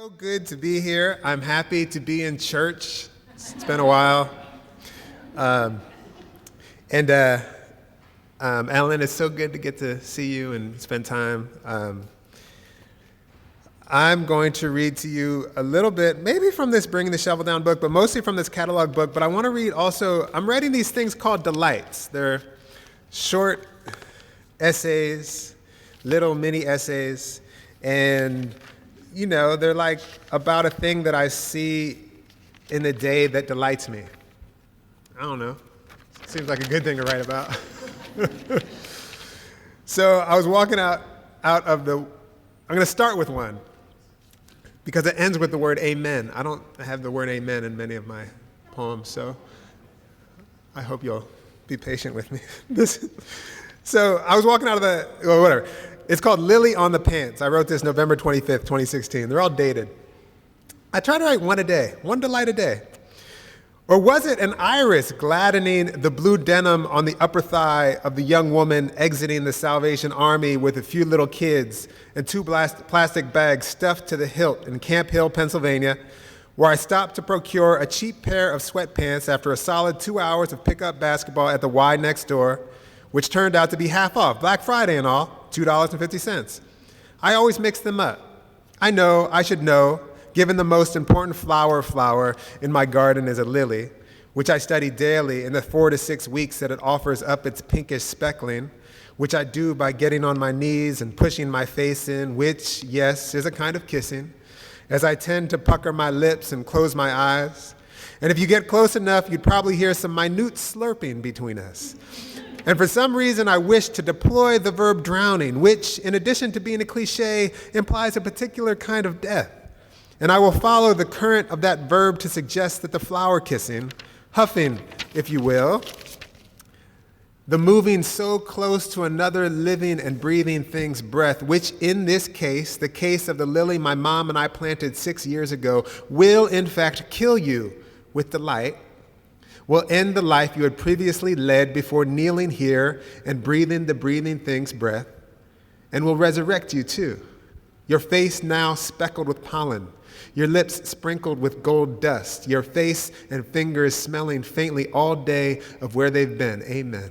So good to be here. I'm happy to be in church. It's been a while. And Ellen, it's so good to get to see you and spend time. I'm going to read to you a little bit, maybe from this Bringing the Shovel Down book, but mostly from this catalog book. But I want to read also, I'm writing these things called delights. They're short essays, little mini essays, and you know, they're like about a thing that I see in the day that delights me. I don't know. Seems like a good thing to write about. So I was walking out of the, I'm going to start with one because it ends with the word amen. I don't have the word amen in many of my poems, so I hope you'll be patient with me. So I was walking out of the, well, whatever. It's called Lily on the Pants. I wrote this November 25th, 2016. They're all dated. I try to write one a day, one delight a day. Or was it an iris gladdening the blue denim on the upper thigh of the young woman exiting the Salvation Army with a few little kids and two plastic bags stuffed to the hilt in Camp Hill, Pennsylvania, where I stopped to procure a cheap pair of sweatpants after a solid 2 hours of pickup basketball at the Y next door, which turned out to be half off, Black Friday and all, $2.50. I always mix them up. I know, I should know, given the most important flower in my garden is a lily, which I study daily in the 4 to 6 weeks that it offers up its pinkish speckling, which I do by getting on my knees and pushing my face in, which, yes, is a kind of kissing, as I tend to pucker my lips and close my eyes. And if you get close enough, you'd probably hear some minute slurping between us. And for some reason, I wish to deploy the verb drowning, which, in addition to being a cliche, implies a particular kind of death. And I will follow the current of that verb to suggest that the flower kissing, huffing, if you will, the moving so close to another living and breathing thing's breath, which in this case, the case of the lily my mom and I planted 6 years ago, will in fact kill you with delight, will end the life you had previously led before kneeling here and breathing the breathing thing's breath, and will resurrect you too. Your face now speckled with pollen, your lips sprinkled with gold dust, your face and fingers smelling faintly all day of where they've been. Amen.